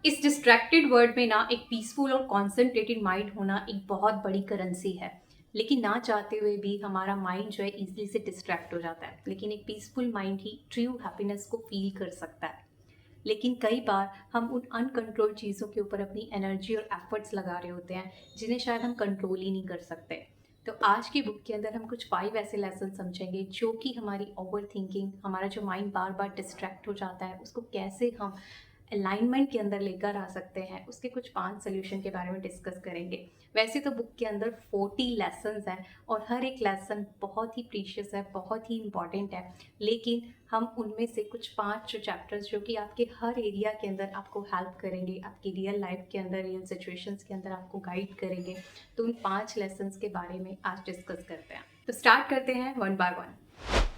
इस distracted world में ना एक पीसफुल और कॉन्सेंट्रेटेड माइंड होना एक बहुत बड़ी करेंसी है। लेकिन ना चाहते हुए भी हमारा माइंड जो है इजीली से डिस्ट्रैक्ट हो जाता है। लेकिन एक पीसफुल माइंड ही ट्रू हैप्पीनेस को फील कर सकता है। लेकिन कई बार हम उन अनकंट्रोल्ड चीज़ों के ऊपर अपनी एनर्जी और एफर्ट्स लगा रहे होते हैं जिन्हें शायद हम कंट्रोल ही नहीं कर सकते। तो आज की बुक के अंदर हम कुछ 5 ऐसे लेसन समझेंगे जो कि हमारी ओवर थिंकिंग, हमारा जो माइंड बार बार डिस्ट्रैक्ट हो जाता है, उसको कैसे हम अलाइनमेंट के अंदर लेकर आ सकते हैं, उसके कुछ 5 सोल्यूशन के बारे में डिस्कस करेंगे। वैसे तो बुक के अंदर 40 लेसन्स हैं और हर एक लेसन बहुत ही प्रीशियस है, बहुत ही इंपॉर्टेंट है। लेकिन हम उनमें से कुछ 5 जो चैप्टर्स जो कि आपके हर एरिया के अंदर आपको हेल्प करेंगे, आपकी रियल लाइफ के अंदर, रियल सिचुएशंस के अंदर आपको गाइड करेंगे। तो उन 5 लेसन्स के बारे में आज डिस्कस करते हैं। तो स्टार्ट करते हैं one by one.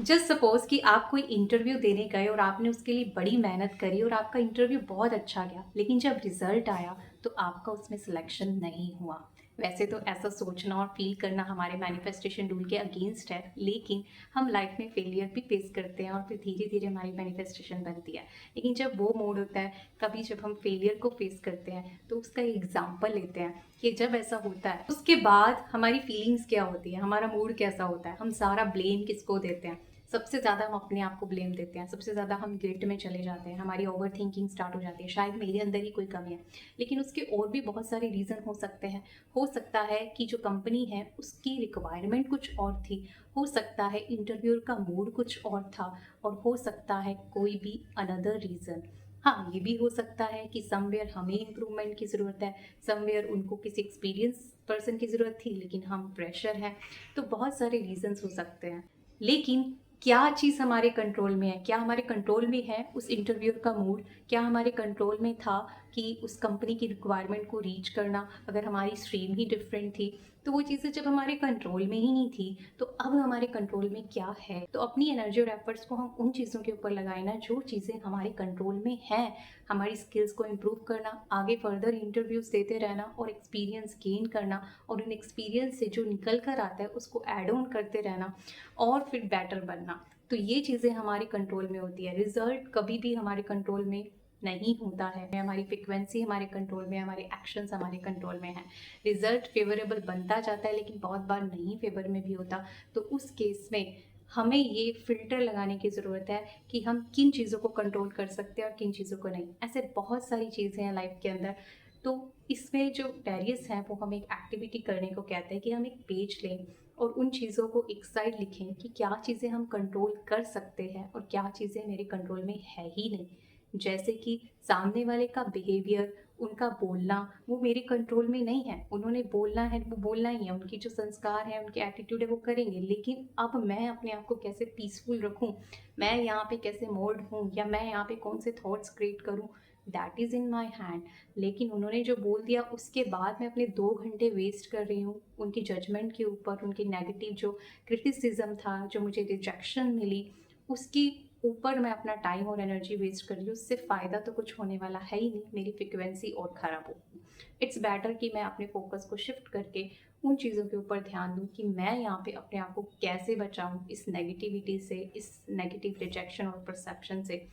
Just suppose कि आप कोई इंटरव्यू देने गए और आपने उसके लिए बड़ी मेहनत करी और आपका इंटरव्यू बहुत अच्छा गया, लेकिन जब रिजल्ट आया तो आपका उसमें सिलेक्शन नहीं हुआ। वैसे तो ऐसा सोचना और फील करना हमारे मैनिफेस्टेशन रूल के अगेंस्ट है, लेकिन हम लाइफ में फेलियर भी फेस करते हैं और फिर धीरे धीरे हमारी मैनिफेस्टेशन बनती है। लेकिन जब वो मोड होता है, कभी जब हम फेलियर को फेस करते हैं, तो उसका एग्जाम्पल लेते हैं कि जब ऐसा होता है उसके बाद हमारी फीलिंग्स क्या होती है, हमारा मूड कैसा होता है, हम सारा ब्लेम किसको देते हैं। सबसे ज़्यादा हम अपने आप को ब्लेम देते हैं, सबसे ज़्यादा हम गिल्ट में चले जाते हैं, हमारी ओवर थिंकिंग स्टार्ट हो जाती है, शायद मेरे अंदर ही कोई कमी है। लेकिन उसके और भी बहुत सारे रीज़न हो सकते हैं। हो सकता है कि जो कंपनी है उसकी रिक्वायरमेंट कुछ और थी, हो सकता है इंटरव्यूअर का मूड कुछ और था, और हो सकता है कोई भी अनदर रीज़न। हाँ, ये भी हो सकता है कि समवेयर हमें इम्प्रूवमेंट की ज़रूरत है, समवेयर उनको किसी एक्सपीरियंस पर्सन की ज़रूरत थी, लेकिन हम प्रेशर है। तो बहुत सारे रीज़न्स हो सकते हैं। लेकिन क्या चीज़ हमारे कंट्रोल में है? क्या हमारे कंट्रोल में है उस इंटरव्यूअर का मूड? क्या हमारे कंट्रोल में था कि उस कंपनी की रिक्वायरमेंट को रीच करना? अगर हमारी स्ट्रीम ही डिफरेंट थी, तो वो चीज़ें जब हमारे कंट्रोल में ही नहीं थी, तो अब हमारे कंट्रोल में क्या है? तो अपनी एनर्जी और एफर्ट्स को हम उन चीज़ों के ऊपर लगाएं ना जो चीज़ें हमारे कंट्रोल में हैं। हमारी स्किल्स को इम्प्रूव करना, आगे फर्दर इंटरव्यूज़ देते रहना और एक्सपीरियंस गेन करना, और उन एक्सपीरियंस से जो निकल कर आता है उसको ऐड ऑन करते रहना और फिर बेटर बनना। तो ये चीज़ें हमारे कंट्रोल में होती है। रिजल्ट कभी भी हमारे कंट्रोल में नहीं होता है। हमारी फ्रिक्वेंसी हमारे कंट्रोल में, हमारे एक्शंस हमारे कंट्रोल में है। रिजल्ट फेवरेबल बनता जाता है, लेकिन बहुत बार नहीं फेवर में भी होता। तो उस केस में हमें ये फिल्टर लगाने की ज़रूरत है कि हम किन चीज़ों को कंट्रोल कर सकते हैं और किन चीज़ों को नहीं। ऐसे बहुत सारी चीज़ें हैं लाइफ के अंदर। तो इसमें जो बैरियर्स हैं वो हम एक एक्टिविटी करने को कहते हैं कि हम एक पेज लें और उन चीज़ों को एक साइड लिखें कि क्या चीज़ें हम कंट्रोल कर सकते हैं और क्या चीज़ें मेरे कंट्रोल में है ही नहीं। जैसे कि सामने वाले का बिहेवियर, उनका बोलना, वो मेरे कंट्रोल में नहीं है। उन्होंने बोलना है, वो बोलना ही है, उनकी जो संस्कार है, उनके एटीट्यूड है, वो करेंगे। लेकिन अब मैं अपने आप को कैसे पीसफुल रखूं, मैं यहाँ पे कैसे मोल्ड हूँ, या मैं यहाँ पे कौन से थॉट्स क्रिएट करूँ, that is in my hand. लेकिन उन्होंने जो बोल दिया उसके बाद मैं अपने 2 घंटे वेस्ट कर रही हूँ उनकी जजमेंट के ऊपर, उनकी नेगेटिव जो क्रिटिसिज्म था, जो मुझे रिजेक्शन मिली, उसकी ऊपर मैं अपना टाइम और एनर्जी वेस्ट कर रही हूँ। उससे फ़ायदा तो कुछ होने वाला है ही नहीं, मेरी फ्रिक्वेंसी और ख़राब होगी। इट्स बेटर कि मैं अपने फोकस को शिफ्ट करके उन चीज़ों के ऊपर ध्यान दूँ कि मैं यहाँ पे अपने आप को कैसे बचाऊँ इस नेगेटिविटी से, इस नेगेटिव रिजेक्शन और परसेप्शन से।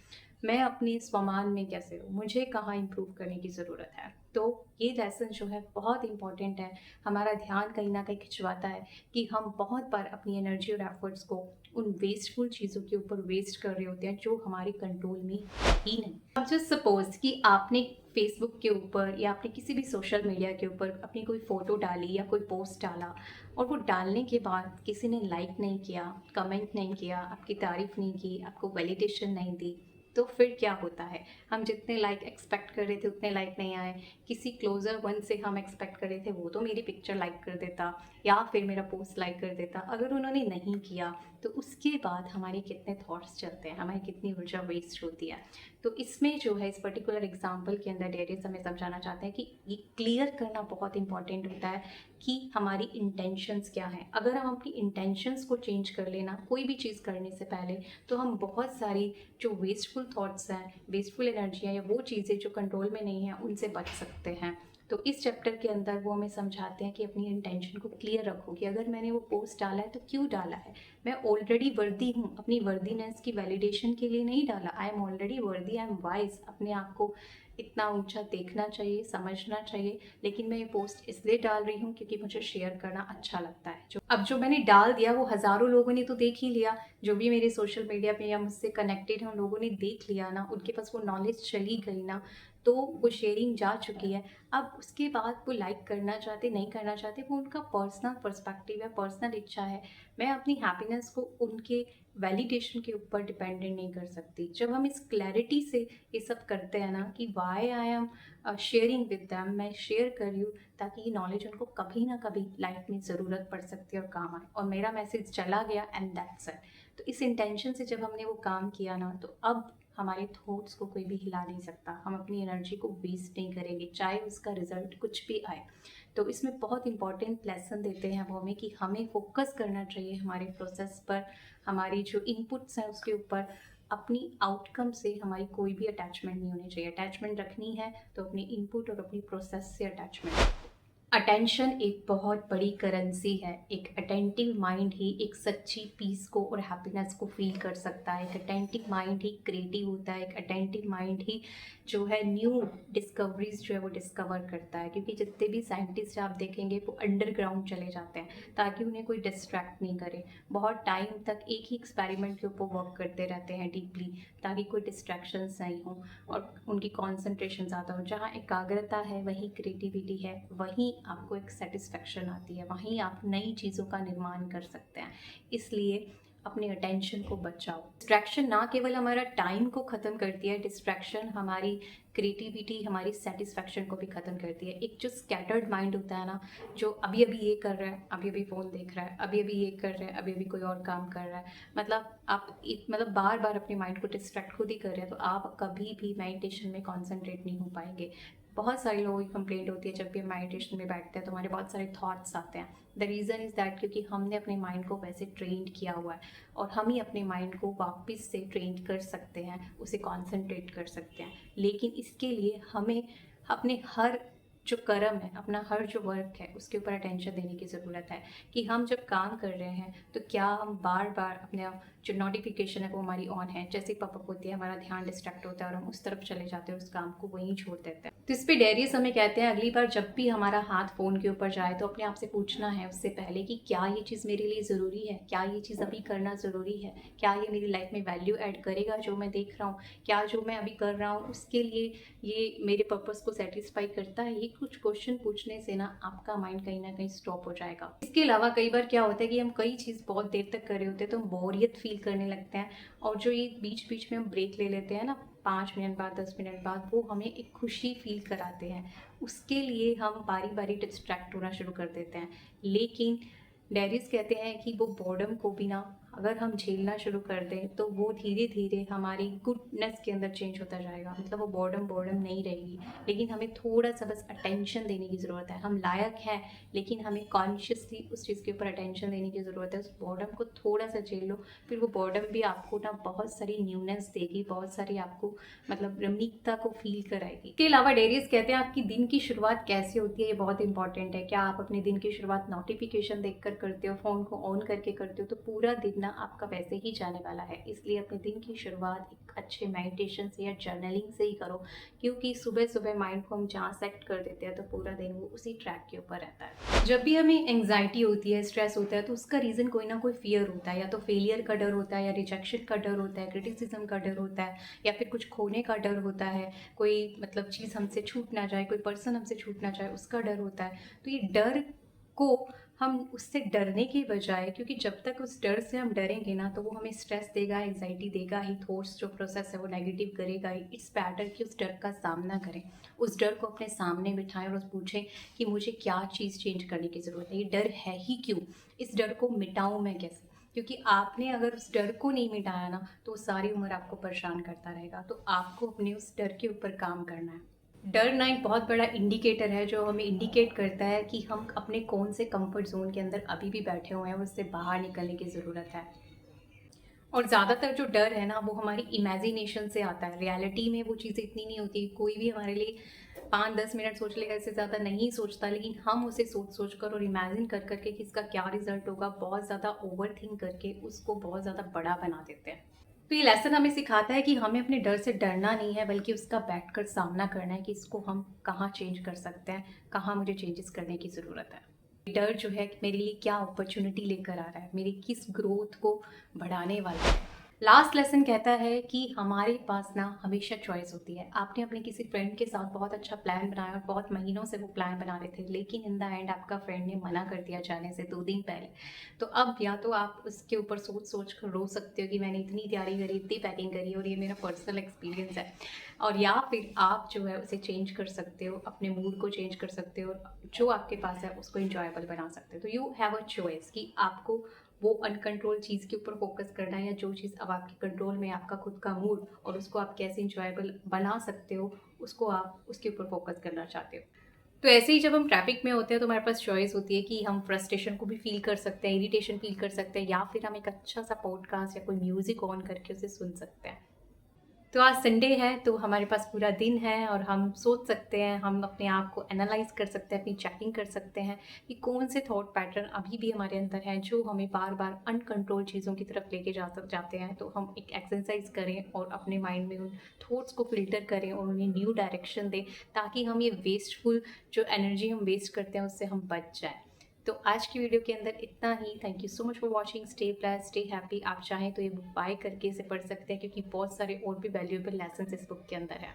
मैं अपनी स्वमान में कैसे हूँ, मुझे कहाँ इम्प्रूव करने की ज़रूरत है। तो ये लेसन जो है बहुत इंपॉर्टेंट है। हमारा ध्यान कहीं ना कहीं खिंचवाता है कि हम बहुत बार अपनी एनर्जी और एफर्ट्स को उन वेस्टफुल चीज़ों के ऊपर वेस्ट कर रहे होते हैं जो हमारे कंट्रोल में है ही नहीं। अब जस्ट सपोज कि आपने फेसबुक के ऊपर या आपने किसी भी सोशल मीडिया के ऊपर अपनी कोई फ़ोटो डाली या कोई पोस्ट डाला, और वो डालने के बाद किसी ने लाइक नहीं किया, कमेंट नहीं किया, आपकी तारीफ़ नहीं की, आपको वैलिडेशन नहीं दी, तो फिर क्या होता है? हम जितने लाइक एक्सपेक्ट कर रहे थे उतने लाइक नहीं आए। किसी क्लोज़र वन से हम एक्सपेक्ट कर रहे थे वो तो मेरी पिक्चर लाइक कर देता या फिर मेरा पोस्ट लाइक कर देता, अगर उन्होंने नहीं किया तो उसके बाद हमारे कितने थॉट्स चलते हैं, हमारी कितनी ऊर्जा वेस्ट होती है। तो इसमें जो है, इस पर्टिकुलर एग्जाम्पल के अंदर डेरियस हमें समझाना चाहते हैं कि ये क्लियर करना बहुत इंपॉर्टेंट होता है कि हमारी इंटेंशंस क्या हैं। अगर हम अपनी इंटेंशंस को चेंज कर लेना कोई भी चीज़ करने से पहले, तो हम बहुत सारी जो वेस्टफुल थॉट्स हैं, वेस्टफुल एनर्जी है, या वो चीज़ें जो कंट्रोल में नहीं है, उनसे बच सकते हैं। तो इस चैप्टर के अंदर वो हमें समझाते हैं कि अपनी इंटेंशन को क्लियर रखो कि अगर मैंने वो पोस्ट डाला है तो क्यों डाला है। मैं ऑलरेडी वर्दी हूँ, अपनी वर्दीनेस की वैलिडेशन के लिए नहीं डाला। आई एम ऑलरेडी वर्दी, आई एम वाइज। अपने आप को इतना ऊंचा देखना चाहिए, समझना चाहिए। लेकिन मैं ये पोस्ट इसलिए डाल रही हूँ क्योंकि मुझे शेयर करना अच्छा लगता है। जो मैंने डाल दिया वो हज़ारों लोगों ने तो देख ही लिया, जो भी मेरे सोशल मीडिया पे या मुझसे कनेक्टेड हैं उन लोगों ने देख लिया ना, उनके पास वो नॉलेज चली गई ना, तो वो शेयरिंग जा चुकी है। अब उसके बाद वो लाइक करना चाहते नहीं करना चाहते वो उनका पर्सनल पर्सपेक्टिव है, पर्सनल इच्छा है। मैं अपनी हैप्पीनेस को उनके वैलिडेशन के ऊपर डिपेंडेंट नहीं कर सकती। जब हम इस क्लैरिटी से ये सब करते हैं ना कि why I am sharing with them, मैं शेयर कर रही हूँ ताकि ये नॉलेज उनको कभी ना कभी लाइफ में ज़रूरत पड़ सकती है और काम आए, और मेरा मैसेज चला गया एंड दैट्स इट। तो इस इंटेंशन से जब हमने वो काम किया ना, तो अब हमारे थॉट्स को कोई भी हिला नहीं सकता। हम अपनी एनर्जी को वेस्ट नहीं करेंगे, चाहे उसका रिजल्ट कुछ भी आए। तो इसमें बहुत इंपॉर्टेंट लेसन देते हैं वो हमें कि हमें फोकस करना चाहिए हमारे प्रोसेस पर, हमारी जो इनपुट्स हैं उसके ऊपर। अपनी आउटकम से हमारी कोई भी अटैचमेंट नहीं होनी चाहिए। अटैचमेंट रखनी है तो अपनी इनपुट और अपनी प्रोसेस से अटैचमेंट। अटेंशन एक बहुत बड़ी करेंसी है। एक अटेंटिव माइंड ही एक सच्ची पीस को और हैप्पीनेस को फील कर सकता है। एक अटेंटिव माइंड ही क्रिएटिव होता है। एक अटेंटिव माइंड ही जो है न्यू डिस्कवरीज जो है वो डिस्कवर करता है। क्योंकि जितने भी साइंटिस्ट आप देखेंगे वो अंडरग्राउंड चले जाते हैं ताकि उन्हें कोई डिस्ट्रैक्ट नहीं करे। बहुत टाइम तक एक ही एक्सपेरिमेंट के ऊपर वर्क करते रहते हैं डीपली, ताकि कोई डिस्ट्रैक्शंस नहीं हो और उनकी कॉन्सेंट्रेशन ज़्यादा हो। जहाँ एकाग्रता है वहीं क्रिएटिविटी है, वहीं आपको एक सेटिस्फेक्शन आती है, वहीं आप नई चीज़ों का निर्माण कर सकते हैं। इसलिए अपने अटेंशन को बचाओ। डिस्ट्रैक्शन ना केवल हमारा टाइम को ख़त्म करती है, डिस्ट्रैक्शन हमारी क्रिएटिविटी, हमारी सेटिस्फेक्शन को भी ख़त्म करती है। एक जो स्कैटर्ड माइंड होता है ना, जो अभी अभी ये कर रहा है, अभी अभी फ़ोन देख रहा है, अभी अभी ये कर रहा है, अभी अभी कोई और काम कर रहा है, मतलब आप मतलब बार बार अपने माइंड को डिस्ट्रैक्ट खुद ही कर रहे हैं, तो आप कभी भी मेडिटेशन में कॉन्सेंट्रेट नहीं हो पाएंगे। बहुत सारे लोगों की कंप्लेंट होती है जब भी हम मेडिटेशन में बैठते हैं तो हमारे बहुत सारे थॉट्स आते हैं। द रीज़न इज़ दैट क्योंकि हमने अपने माइंड को वैसे ट्रेंड किया हुआ है, और हम ही अपने माइंड को वापस से ट्रेंड कर सकते हैं, उसे कॉन्सेंट्रेट कर सकते हैं। लेकिन इसके लिए हमें अपने हर जो कर्म है, अपना हर जो वर्क है उसके ऊपर अटेंशन देने की ज़रूरत है कि हम जब काम कर रहे हैं तो क्या हम बार बार अपने जो नोटिफिकेशन है वो हमारी ऑन है, जैसे पॉपअप होती है हमारा ध्यान डिस्ट्रैक्ट होता है और हम उस तरफ चले जाते हैं, उस काम को वहीं छोड़ देते हैं। तो इस पे डेरियस हमें कहते हैं अगली बार जब भी हमारा हाथ फ़ोन के ऊपर जाए तो अपने आप से पूछना है उससे पहले कि क्या ये चीज़ मेरे लिए ज़रूरी है, क्या ये चीज़ अभी करना ज़रूरी है, क्या ये मेरी लाइफ में वैल्यू ऐड करेगा जो मैं देख रहा हूँ, क्या जो मैं अभी कर रहा हूँ उसके लिए ये मेरे पर्पस को सेटिस्फाई करता है। ये कुछ क्वेश्चन पूछने से ना आपका माइंड कहीं ना कहीं स्टॉप हो जाएगा। इसके अलावा कई बार क्या होता है कि हम कई चीज़ बहुत देर तक कर रहे होते हैं तो हम बोरियत फील करने लगते हैं, और जो ये बीच बीच में हम ब्रेक ले लेते हैं ना 5 मिनट बाद 10 मिनट बाद, वो हमें एक खुशी फील कराते हैं। उसके लिए हम बारी बारी डिस्ट्रैक्ट होना शुरू कर देते हैं। लेकिन डेरिस कहते हैं कि वो बॉर्डम को भी ना अगर हम झेलना शुरू कर दें तो वो धीरे धीरे हमारी गुडनेस के अंदर चेंज होता जाएगा। मतलब वो बॉर्डम नहीं रहेगी, लेकिन हमें थोड़ा सा बस अटेंशन देने की ज़रूरत है। हम लायक हैं लेकिन हमें कॉन्शियसली उस चीज़ के ऊपर अटेंशन देने की ज़रूरत है। उस बॉर्डम को थोड़ा सा झेल लो, फिर वो बॉर्डम भी आपको ना बहुत सारी न्यूनेस देगी, बहुत सारी आपको मतलब रमणीकता को फील कराएगी। इसके अलावा डेरिस कहते हैं आपकी दिन की शुरुआत कैसे होती है ये बहुत इंपॉर्टेंट है। क्या आप अपने दिन की शुरुआत नोटिफिकेशन देखकर करते हो, फ़ोन को ऑन करके करते हो, तो पूरा दिन ना आपका वैसे ही जाने वाला है। इसलिए अपने दिन की शुरुआत एक अच्छे मेडिटेशन से या जर्नलिंग से ही करो, क्योंकि सुबह सुबह माइंड को हम जहाँ सेट कर देते हैं तो पूरा दिन वो उसी ट्रैक के ऊपर रहता है। जब भी हमें एंग्जाइटी होती है, स्ट्रेस होता है, तो उसका रीज़न कोई ना कोई फियर होता है। या तो फेलियर का डर होता है, या रिजेक्शन का डर होता है, क्रिटिसिज्म का डर होता है, या फिर कुछ खोने का डर होता है, कोई मतलब चीज़ हमसे छूट ना जाए, कोई पर्सन हमसे छूट ना जाए उसका डर होता है। तो ये डर को हम उससे डरने के बजाय, क्योंकि जब तक उस डर से हम डरेंगे ना तो वो हमें स्ट्रेस देगा, एंग्जाइटी देगा ही, थॉट्स जो प्रोसेस है वो नेगेटिव करेगा ही। इट्स बेटर कि उस डर का सामना करें, उस डर को अपने सामने बिठाएं और पूछें कि मुझे क्या चीज़ चेंज करने की ज़रूरत है, ये डर है ही क्यों, इस डर को मिटाऊँ मैं कैसे। क्योंकि आपने अगर उस डर को नहीं मिटाया ना तो सारी उम्र आपको परेशान करता रहेगा। तो आपको अपने उस डर के ऊपर काम करना है। डर ना एक बहुत बड़ा इंडिकेटर है जो हमें इंडिकेट करता है कि हम अपने कौन से कंफर्ट जोन के अंदर अभी भी बैठे हुए हैं और उससे बाहर निकलने की ज़रूरत है। और ज़्यादातर जो डर है ना वो हमारी इमेजिनेशन से आता है। रियलिटी में वो चीज़ें इतनी नहीं होती। कोई भी हमारे लिए 5-10 मिनट सोच लेगा, इससे ज़्यादा नहीं सोचता, लेकिन हम उसे सोच कर और इमेजिन कर करके कि इसका क्या रिजल्ट होगा, बहुत ज़्यादा ओवर थिंक करके उसको बहुत ज़्यादा बड़ा बना देते हैं। तो ये लेसन हमें सिखाता है कि हमें अपने डर से डरना नहीं है, बल्कि उसका बैठकर सामना करना है कि इसको हम कहाँ चेंज कर सकते हैं, कहाँ मुझे चेंजेस करने की ज़रूरत है। डर जो है मेरे लिए क्या अपॉर्चुनिटी लेकर आ रहा है, मेरी किस ग्रोथ को बढ़ाने वाला है। लास्ट लेसन कहता है कि हमारे पास ना हमेशा चॉइस होती है। आपने अपने किसी फ्रेंड के साथ बहुत अच्छा प्लान बनाया और बहुत महीनों से वो प्लान बना रहे थे, लेकिन इन द एंड आपका फ्रेंड ने मना कर दिया जाने से 2 दिन पहले। तो अब या तो आप उसके ऊपर सोच सोच कर रो सकते हो कि मैंने इतनी तैयारी करी, इतनी पैकिंग करी और ये मेरा पर्सनल एक्सपीरियंस है, और या फिर आप जो है उसे चेंज कर सकते हो, अपने मूड को चेंज कर सकते हो और जो आपके पास है उसको इंजॉयबल बना सकते हो। तो यू हैव अ चॉइस कि आपको वो अनकंट्रोल चीज़ के ऊपर फोकस करना है, या जो चीज़ अब आपके कंट्रोल में है, आपका खुद का मूड और उसको आप कैसे इंजॉयबल बना सकते हो, उसको आप उसके ऊपर फोकस करना चाहते हो। तो ऐसे ही जब हम ट्रैफिक में होते हैं तो हमारे पास चॉइस होती है कि हम फ्रस्ट्रेशन को भी फील कर सकते हैं, इरिटेशन फील कर सकते हैं, या फिर हम एक अच्छा सा पॉडकास्ट या कोई म्यूजिक ऑन करके उसे सुन सकते हैं। तो आज संडे है तो हमारे पास पूरा दिन है और हम सोच सकते हैं, हम अपने आप को एनालाइज कर सकते हैं, अपनी चेकिंग कर सकते हैं कि कौन से थॉट पैटर्न अभी भी हमारे अंदर हैं जो हमें बार बार अनकंट्रोल चीज़ों की तरफ लेके जाते हैं। तो हम एक एक्सरसाइज करें और अपने माइंड में उन थॉट्स को फिल्टर करें और उन्हें न्यू डायरेक्शन दें, ताकि हम ये वेस्टफुल जो एनर्जी हम वेस्ट करते हैं उससे हम बच जाएं। तो आज की वीडियो के अंदर इतना ही। Thank you so much for watching. Stay blessed, stay happy. आप चाहें तो ये बुक बाय करके इसे पढ़ सकते हैं, क्योंकि बहुत सारे और भी वैल्यूएबल लेसन इस बुक के अंदर है।